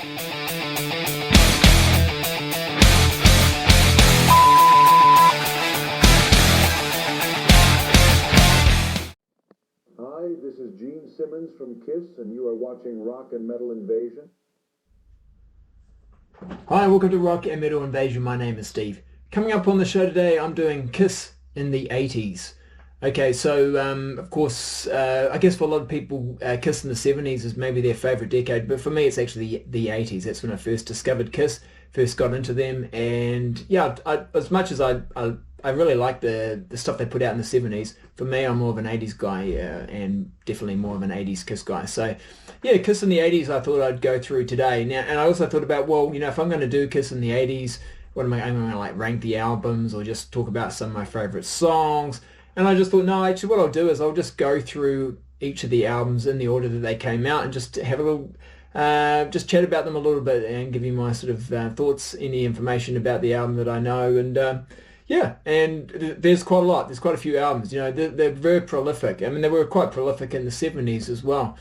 Hi, this is Gene Simmons from KISS, and you are watching Rock and Metal Invasion. Hi, welcome to Rock and Metal Invasion. My name is Steve. Coming up on the show today, I'm doing KISS in the 80s. Okay, so of course, I guess for a lot of people, KISS in the 70s is maybe their favourite decade, but for me it's actually the 80s. That's when I first discovered KISS, first got into them, and yeah, as much as I really like the stuff they put out in the 70s, for me I'm more of an 80s guy, and definitely more of an 80s KISS guy. So yeah, KISS in the 80s I thought I'd go through today. Now, and I also thought about, well, you know, if I'm going to do KISS in the 80s, I'm going to like rank the albums or just talk about some of my favourite songs. And I just thought, no, actually what I'll do is I'll just go through each of the albums in the order that they came out and just have a little, just chat about them a little bit and give you my sort of thoughts, any information about the album that I know. And yeah, and there's quite a lot. There's quite a few albums. You know, they're very prolific. I mean, they were quite prolific in the 70s as well.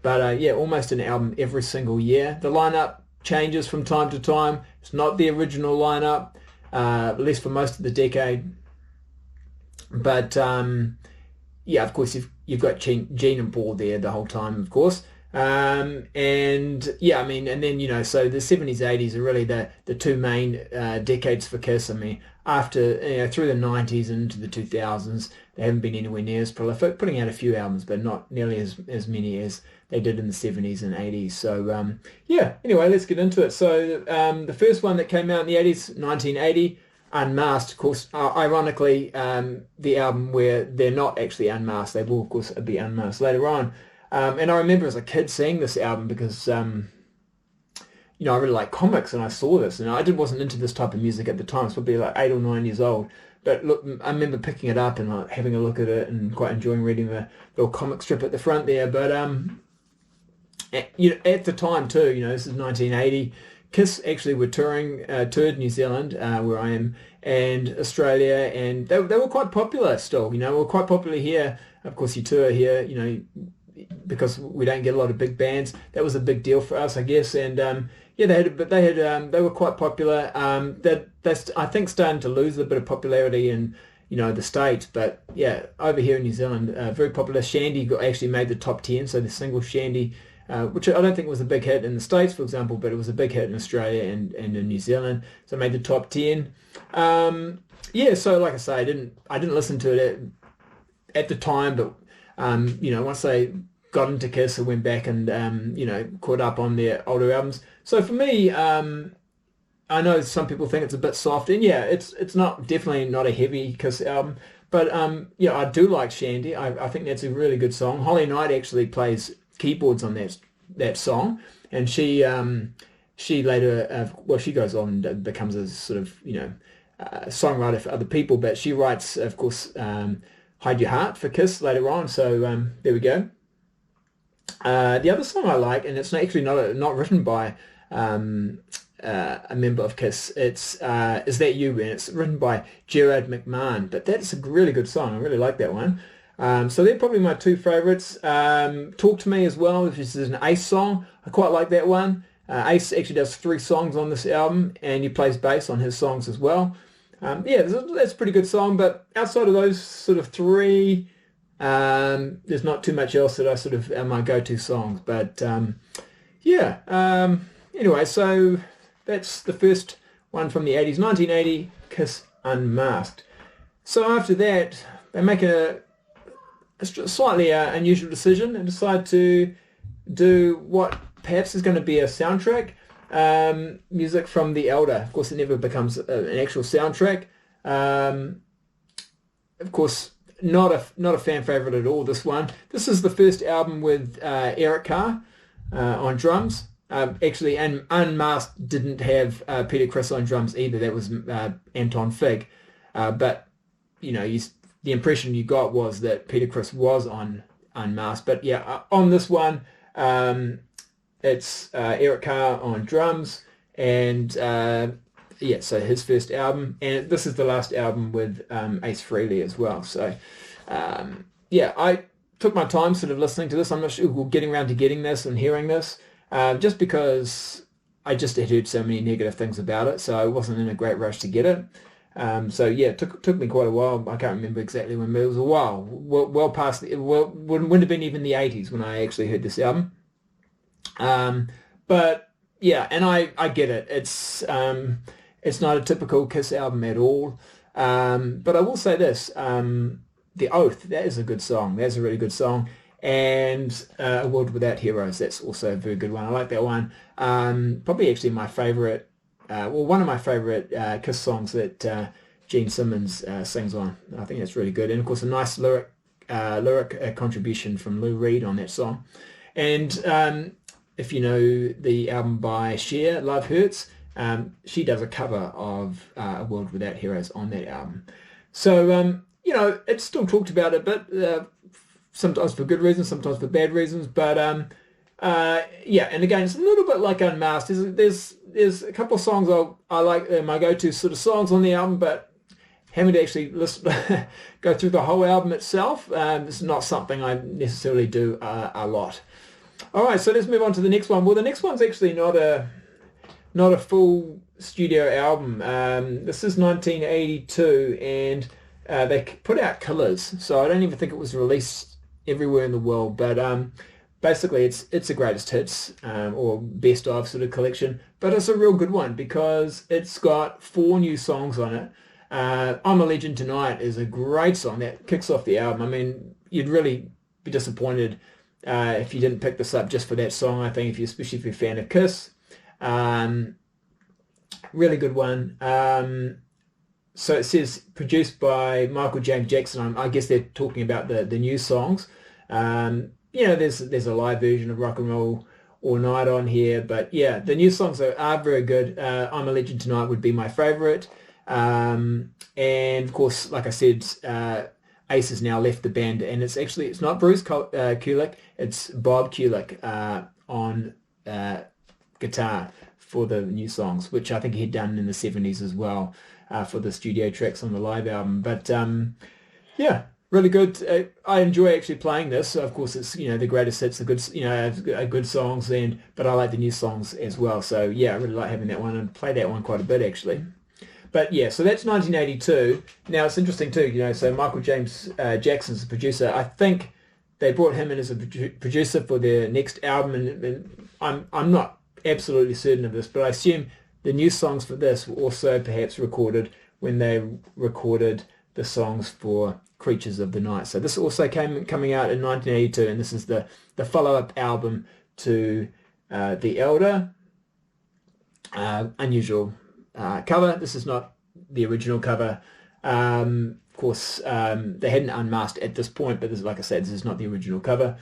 But yeah, almost an album every single year. The lineup changes from time to time. It's not the original lineup, at least for most of the decade. But yeah, of course you've got Gene and Paul there the whole time, of course. And yeah, I mean, and then, you know, so the 70s, 80s are really the two main decades for KISS. I mean, after, you know, through the 90s and into the 2000s, they haven't been anywhere near as prolific, putting out a few albums, but not nearly as many as they did in the 70s and 80s. So yeah, anyway, let's get into it. So the first one that came out in the 80s, 1980, Unmasked, of course, ironically, the album where they're not actually unmasked. They will, of course, be unmasked later on. And I remember as a kid seeing this album because, you know, I really like comics, and I saw this, and I wasn't into this type of music at the time. I was probably like 8 or 9 years old. But look, I remember picking it up and like, having a look at it and quite enjoying reading the little comic strip at the front there. But you know, at the time too, you know, this is 1980. KISS actually were toured New Zealand, where I am, and Australia, and they were quite popular still. You know, were quite popular here. Of course, you tour here, you know, because we don't get a lot of big bands. That was a big deal for us, I guess. And yeah, they were quite popular. That's I think starting to lose a bit of popularity in, you know, the States, but yeah, over here in New Zealand, very popular. Shandy actually made the top 10, so the single Shandy. Which I don't think was a big hit in the States, for example, but it was a big hit in Australia and in New Zealand. So it made the top 10. Yeah, so like I say, I didn't listen to it at the time, but you know, once they got into KISS, I went back and you know, caught up on their older albums. So for me, I know some people think it's a bit soft, and yeah, it's definitely not a heavy KISS album. But yeah, I do like Shandy. I think that's a really good song. Holly Knight actually plays keyboards on that song, and she later well, she goes on and becomes a sort of, you know, songwriter for other people, but she writes, of course, Hide Your Heart for KISS later on. So there we go. The other song I like, and it's actually not written by a member of KISS, it's Is That You? And it's written by Gerard McMahon, but that's a really good song. I really like that one. So they're probably my two favourites. Talk to Me as well, which is an Ace song. I quite like that one. Ace actually does 3 songs on this album, and he plays bass on his songs as well. Yeah, that's a pretty good song, but outside of those sort of 3, there's not too much else that I sort of are my go-to songs. But yeah, anyway, so that's the first one from the 80s, 1980, KISS Unmasked. So after that, they make a slightly unusual decision and decide to do what perhaps is going to be a soundtrack, music from The Elder. Of course, it never becomes an actual soundtrack. Of course, not a fan favorite at all, this one. This is the first album with Eric Carr on drums. Actually, and Unmasked didn't have Peter Criss on drums either. That was Anton Fig. But, you know, the impression you got was that Peter Criss was on Unmasked. But yeah, on this one, it's Eric Carr on drums, and yeah, so his first album, and this is the last album with Ace Frehley as well. So yeah, I took my time sort of listening to this. I'm not sure we're getting around to getting this and hearing this, just because I just had heard so many negative things about it, so I wasn't in a great rush to get it. So yeah, it took me quite a while. I can't remember exactly when, but it was a while, well past, wouldn't have been even the 80s when I actually heard this album. But yeah, and I get it. It's not a typical Kiss album at all. But I will say this, The Oath, that is a good song. That's a really good song. And A World Without Heroes, that's also a very good one. I like that one. Probably actually my favorite, one of my favorite Kiss songs that Gene Simmons sings on. I think that's really good. And of course, a nice lyric contribution from Lou Reed on that song. And if you know the album by Cher, Love Hurts, she does a cover of A World Without Heroes on that album. So, you know, it's still talked about a bit, sometimes for good reasons, sometimes for bad reasons. But yeah, and again, it's a little bit like Unmasked. There's a couple of songs I like, my go-to sort of songs on the album, but having to actually go through the whole album itself, is not something I necessarily do a lot. All right, so let's move on to the next one. Well, the next one's actually not a full studio album. This is 1982, and they put out Killers, so I don't even think it was released everywhere in the world. But basically, it's a greatest hits or best of sort of collection. But it's a real good one because it's got 4 new songs on it. I'm a Legend Tonight is a great song that kicks off the album. I mean, you'd really be disappointed if you didn't pick this up just for that song. I think especially if you're a fan of Kiss. Really good one. So it says produced by Michael James Jackson. I guess they're talking about the new songs. You know, there's a live version of Rock and Roll All Night on here, but yeah, the new songs are very good. I'm a Legend Tonight would be my favorite. And of course, like I said, Ace has now left the band, and it's not Bruce Kulick, it's Bob Kulick on guitar for the new songs, which I think he'd done in the 70s as well for the studio tracks on the live album. But yeah, really good. I enjoy actually playing this. Of course, it's, you know, the greatest hits, the good, you know, good songs, but I like the new songs as well. So yeah, I really like having that one and play that one quite a bit actually. But yeah, so that's 1982. Now it's interesting too, you know, so Michael James Jackson's the producer. I think they brought him in as a producer for their next album, and I'm not absolutely certain of this, but I assume the new songs for this were also perhaps recorded when they recorded the songs for Creatures of the Night. So this also coming out in 1982, and this is the follow-up album to The Elder. Unusual cover. This is not the original cover. Of course, they hadn't unmasked at this point, but this, like I said, this is not the original cover.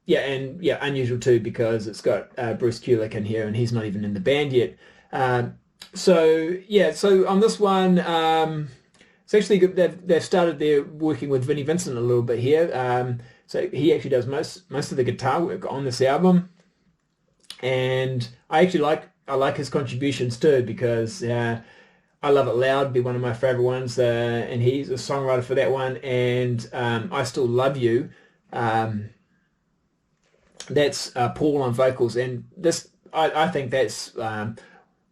Yeah, and yeah, unusual too because it's got Bruce Kulick in here, and he's not even in the band yet. So yeah, so on this one, it's actually good. They've started their working with Vinnie Vincent a little bit here. So he actually does most of the guitar work on this album, and I like his contributions too because I Love It Loud be one of my favorite ones, and he's a songwriter for that one, and I Still Love You. That's Paul on vocals, and this I think that's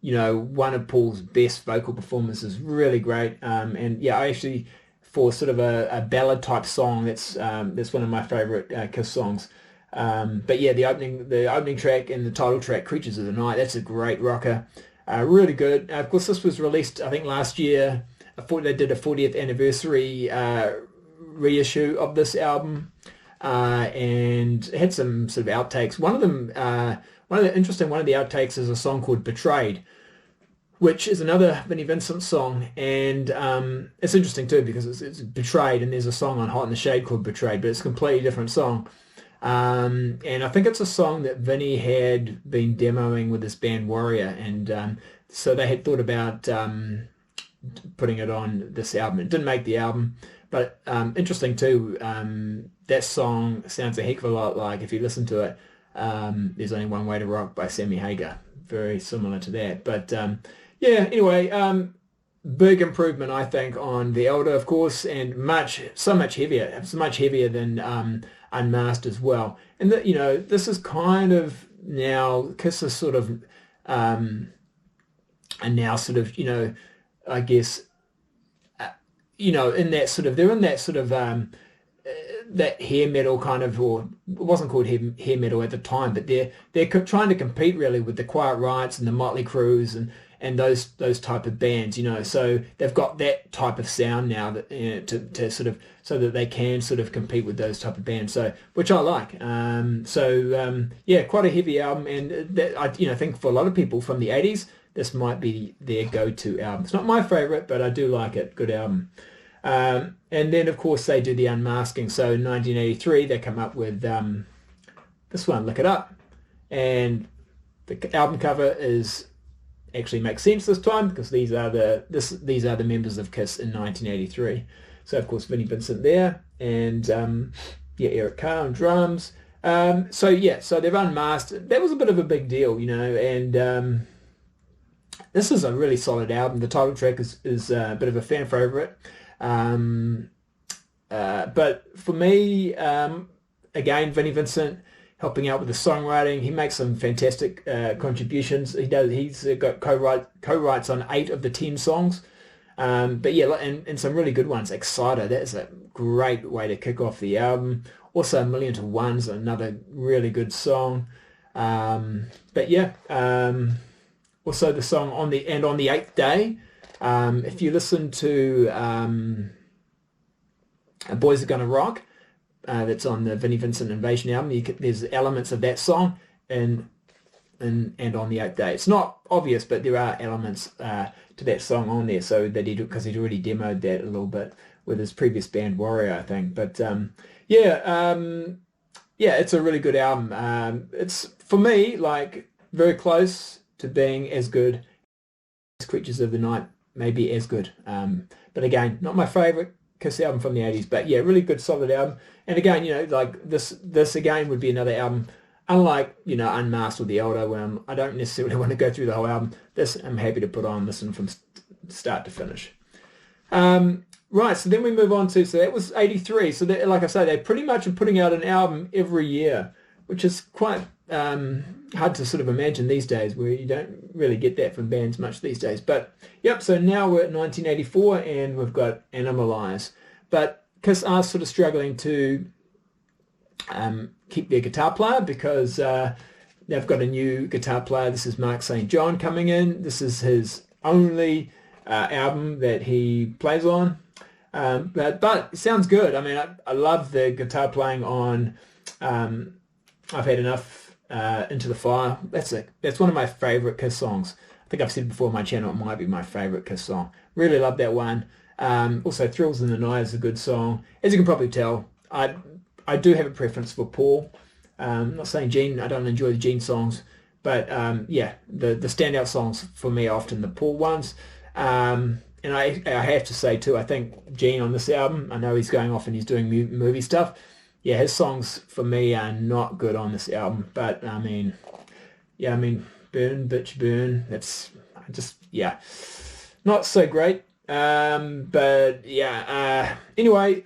you know, one of Paul's best vocal performances. Really great, and yeah, I actually, for sort of a ballad type song, that's one of my favorite Kiss songs. But yeah, the opening track and the title track, Creatures of the Night, that's a great rocker. Really good. Of course, this was released, I think, last year. They did a 40th anniversary reissue of this album, and it had some sort of outtakes. One of the outtakes is a song called Betrayed, which is another Vinnie Vincent song, and it's interesting too because it's Betrayed, and there's a song on Hot in the Shade called Betrayed, but it's a completely different song. And I think it's a song that Vinnie had been demoing with this band Warrior, and so they had thought about putting it on this album. It didn't make the album, but interesting too, that song sounds a heck of a lot like, if you listen to it, There's Only One Way to Rock by Sammy Hagar. Very similar to that. But yeah, anyway, big improvement, I think, on The Elder, of course, and so much heavier than Unmasked as well. And you know, this is kind of now Kiss is sort of and now sort of, I guess, in that sort of, they're in that sort of that hair metal kind of, or it wasn't called hair metal at the time, but they're trying to compete really with the Quiet Rights and the Motley Crues and those type of bands, so they've got that type of sound now that to sort of, so that they can sort of compete with those type of bands, so which I like. Yeah, quite a heavy album, and that I think for a lot of people from the 80s, this might be their go-to album. It's not my favorite, but I do like it. Good album. And then of course they do the Unmasking. So in 1983 they come up with this one, Look It Up, and the album cover actually makes sense this time, because these are the members of Kiss in 1983. So of course Vinnie Vincent there, and Eric Carr on drums. So they've unmasked. That was a bit of a big deal, and this is a really solid album. The title track is a bit of a fan favorite. But for me, again, Vinnie Vincent helping out with the songwriting. He makes some fantastic contributions. He's got co-writes on 8 of the 10 songs. But yeah, and some really good ones. Exciter, that is a great way to kick off the album. Also, A Million to One's another really good song. But yeah, also the song On the 8th Day. If you listen to Boys Are Gonna Rock, that's on the Vinnie Vincent Invasion album, there's elements of that song and On the 8th Day. It's not obvious, but there are elements to that song on there, so that because he'd already demoed that a little bit with his previous band Warrior, I think. But it's a really good album. It's, for me, like very close to being as good as Creatures of the Night, maybe as good. But again, not my favorite Kiss album from the 80s, but yeah, really good, solid album. And again, like this again would be another album, unlike, Unmasked or The Elder, where I don't necessarily want to go through the whole album. This I'm happy to put on, listen from start to finish. Right, so then we move on to, so that was 83. So that, like I say, they pretty much are putting out an album every year, which is quite hard to sort of imagine these days, where you don't really get that from bands much these days. But yep, so now we're at 1984 and we've got Animalize. But Kiss are sort of struggling to keep their guitar player, because they've got a new guitar player. This is Mark St. John coming in. This is his only album that he plays on. But it sounds good. I mean, I love the guitar playing on I've Had Enough, Into the Fire. That's one of my favorite Kiss songs. I think I've said before on my channel, it might be my favorite Kiss song. Really love that one. Also, Thrills in the Night is a good song. As you can probably tell, I do have a preference for Paul. I'm not saying Gene, I don't enjoy the Gene songs, but yeah, the standout songs for me are often the Paul ones. And I have to say too, I think Gene on this album, I know he's going off and he's doing movie stuff. Yeah, his songs for me are not good on this album. But I mean, Burn, Bitch, Burn. That's just, yeah, not so great. But yeah, anyway,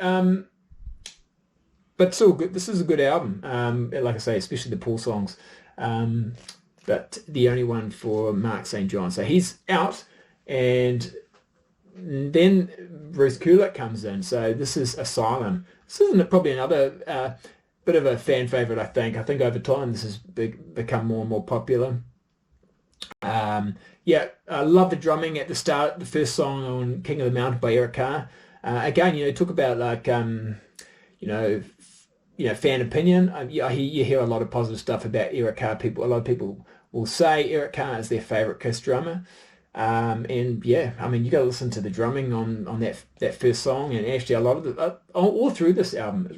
but still good. This is a good album. Like I say, especially the Paul songs. But the only one for Mark St. John. So he's out, and then Bruce Kulick comes in. So this is Asylum. This isn't probably another bit of a fan favorite, I think. I think over time this has become more and more popular. Yeah, I love the drumming at the start, the first song on King of the Mountain by Eric Carr. Again, talk about like, fan opinion. You hear a lot of positive stuff about Eric Carr. A lot of people will say Eric Carr is their favorite Kiss drummer. And yeah, I mean, you got to listen to the drumming on that first song, and actually a lot of the all through this album, it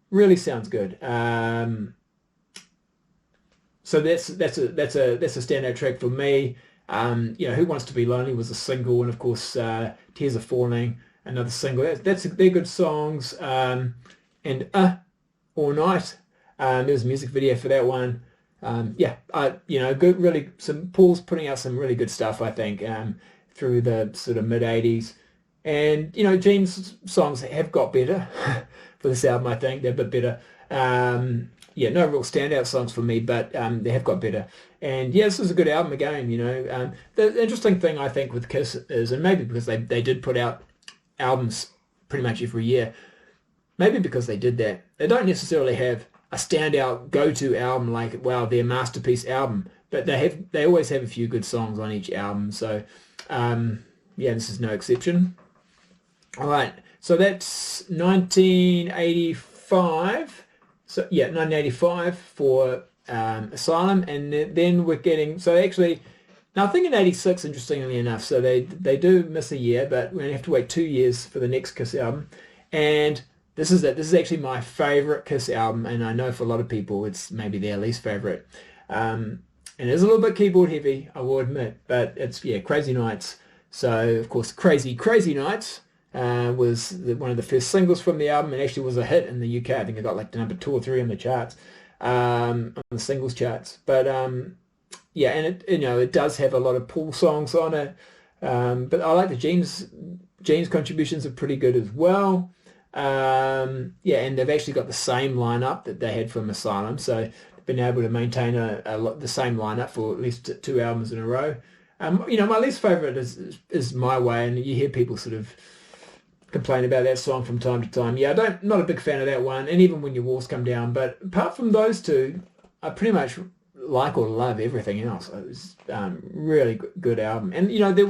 really sounds good. So that's a standout track for me. Who Wants to Be Lonely was a single, and of course Tears Are Falling, another single. They're good songs. And All Night, there's a music video for that one. Good, really, Paul's putting out some really good stuff, I think, through the sort of mid-80s. And, Gene's songs have got better for this album, I think. They're a bit better. yeah, no real standout songs for me, but they have got better. And yeah, this is a good album again, you know. The interesting thing I think with Kiss is, and maybe because they did put out albums pretty much every year, maybe because they did that, they don't necessarily have a standout go-to album like, wow, their masterpiece album, but they always have a few good songs on each album. So yeah, this is no exception. All right, so that's 1985. So yeah, 1985 for Asylum, and then we're getting, so actually, now I think in 86, interestingly enough, so they do miss a year, but we only have to wait 2 years for the next Kiss album, and this is it. This is actually my favorite Kiss album, and I know for a lot of people it's maybe their least favorite. And it's a little bit keyboard heavy, I will admit, but it's, yeah, Crazy Nights. So of course, Crazy Nights was one of the first singles from the album, and actually was a hit in the UK. I think it got like number 2 or 3 on the charts, on the singles charts. But yeah, and it, you know, it does have a lot of Paul songs on it. But I like the Gene's contributions are pretty good as well. Yeah, and they've actually got the same lineup that they had from Asylum, so they've been able to maintain the same lineup for at least 2 albums in a row. You know, my least favorite is My Way, and you hear people sort of complain about that song from time to time. Yeah, not a big fan of that one, and even When Your Walls Come Down. But apart from those two, I pretty much like or love everything else. It was really good album, and you know, they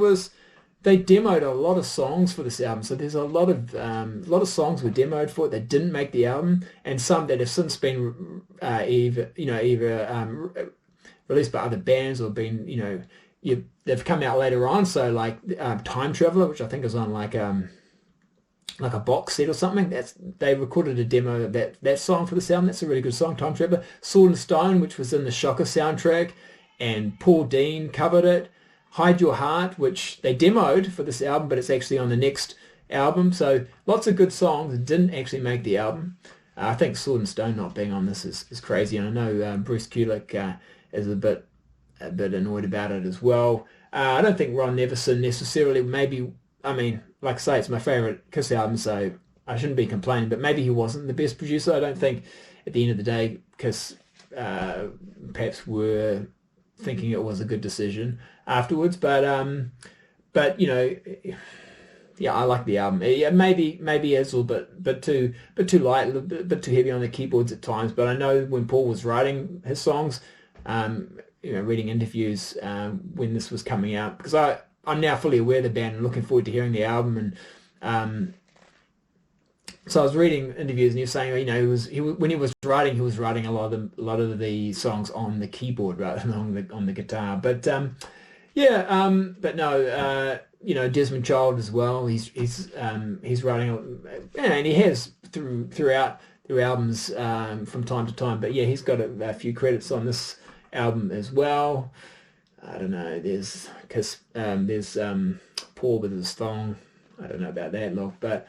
demoed a lot of songs for this album, so there's a lot of songs were demoed for it that didn't make the album, and some that have since been either released by other bands or been, you know, they've come out later on. So like Time Traveler, which I think is on like a box set or something. They recorded a demo of that song for this album. That's a really good song, Time Traveler. Sword and Stone, which was in the Shocker soundtrack, and Paul Dean covered it. Hide Your Heart, which they demoed for this album, but it's actually on the next album. So lots of good songs that didn't actually make the album. I think Sword and Stone not being on this is crazy, and I know Bruce Kulick is a bit annoyed about it as well. I don't think Ron Neverson necessarily, maybe, I mean, like I say, it's my favorite Kiss album, so I shouldn't be complaining, but maybe he wasn't the best producer. I don't think at the end of the day Kiss perhaps were thinking it was a good decision afterwards, but you know, yeah, I like the album. Yeah, maybe it's a little bit too light, a little bit too heavy on the keyboards at times. But I know when Paul was writing his songs, you know, reading interviews when this was coming out, because I'm now fully aware of the band and looking forward to hearing the album. And so I was reading interviews, and he was saying, you know, when he was writing a lot of the songs on the keyboard rather than on the guitar. But yeah, but no, you know, Desmond Child as well. He's writing, and he has throughout albums from time to time. But yeah, he's got a few credits on this album as well. I don't know. There's Paul with his thong. I don't know about that look, but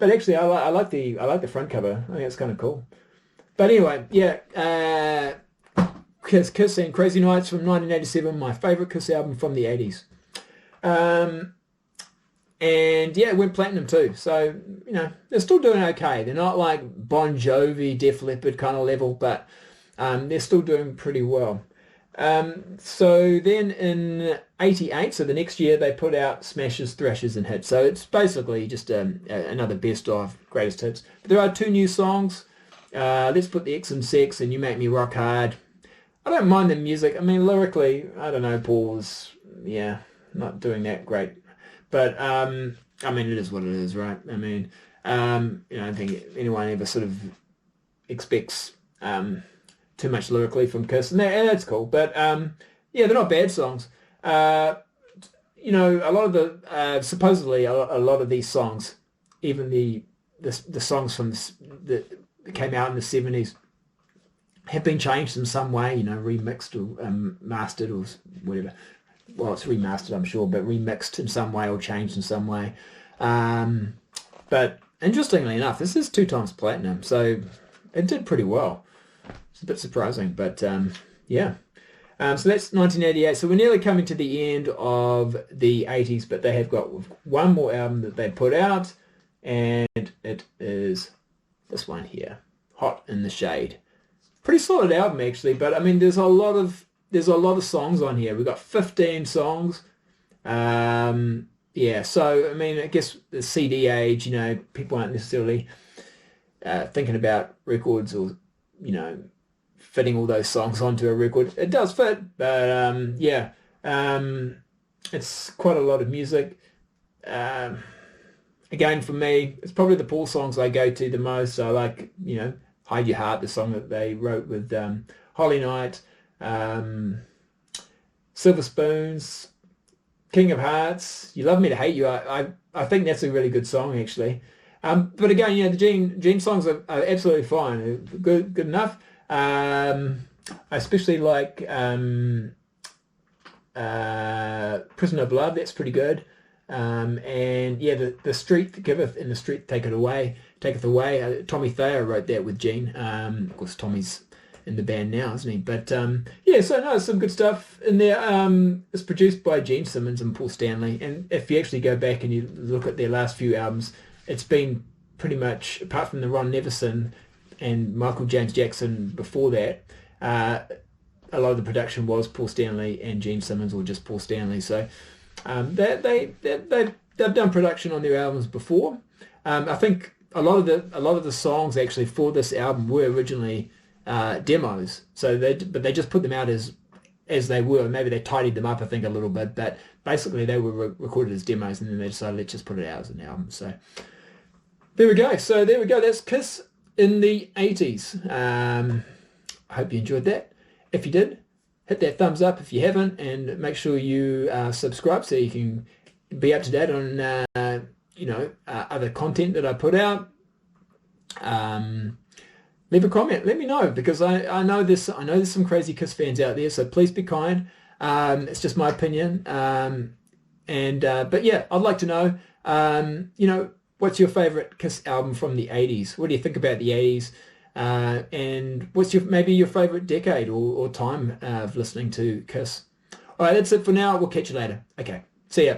actually I like the front cover. I think it's kind of cool. But anyway, yeah. Kiss and Crazy Nights from 1987, my favorite Kiss album from the 80s. And yeah, it went platinum too. So, you know, they're still doing okay. They're not like Bon Jovi, Def Leppard kind of level, but they're still doing pretty well. So then in 88, so the next year, they put out Smashes, Thrashes and Hits. So it's basically just another best of greatest hits. But there are 2 new songs. Let's Put the X in Sex and You Make Me Rock Hard. I don't mind the music. I mean, lyrically, I don't know, Paul's, yeah, not doing that great. But, I mean, it is what it is, right? I mean, you know, I don't think anyone ever sort of expects too much lyrically from Kiss, and that's cool. But, yeah, they're not bad songs. You know, a lot of the, supposedly, a lot of these songs, even the songs from that came out in the 70s, have been changed in some way, you know, remixed or mastered or whatever. Well, it's remastered, I'm sure, but remixed in some way or changed in some way. But interestingly enough, this is 2 times platinum, so it did pretty well. It's a bit surprising, but yeah. So that's 1988. So we're nearly coming to the end of the 80s, but they have got one more album that they put out, and it is this one here, Hot in the Shade. Pretty solid album actually, but I mean there's a lot of songs on here. We've got 15 songs. Yeah, so I mean I guess the CD age, you know, people aren't necessarily thinking about records or, you know, fitting all those songs onto a record. It does fit, but yeah, it's quite a lot of music. Again, for me, it's probably the Paul songs I go to the most. So I like, you know, Hide Your Heart, the song that they wrote with Holly Knight, Silver Spoons, King of Hearts, You Love Me to Hate You. I think that's a really good song actually. But again, you know, the Gene songs are absolutely fine, good enough. I especially like Prisoner of Love. That's pretty good. And yeah, the Street that giveth and the Street taketh away. Tommy Thayer wrote that with Gene. Of course, Tommy's in the band now, isn't he? But yeah, so no, some good stuff in there. It's produced by Gene Simmons and Paul Stanley. And if you actually go back and you look at their last few albums, it's been pretty much, apart from the Ron Neverson and Michael James Jackson before that, a lot of the production was Paul Stanley and Gene Simmons, or just Paul Stanley. So they've done production on their albums before. I think a lot of the songs actually for this album were originally demos. So they just put them out as they were. Maybe they tidied them up, I think, a little bit, but basically they were recorded as demos, and then they decided, let's just put it out as an album. So there we go. That's Kiss in the 80s. I hope you enjoyed that. If you did, hit that thumbs up if you haven't, and make sure you subscribe so you can be up to date on you know, other content that I put out. Leave a comment, let me know, because I know there's some crazy Kiss fans out there, so please be kind. It's just my opinion. But yeah, I'd like to know, you know, what's your favorite Kiss album from the 80s? What do you think about the 80s? And what's maybe your favorite decade or time of listening to Kiss? All right, that's it for now. We'll catch you later. Okay, see ya.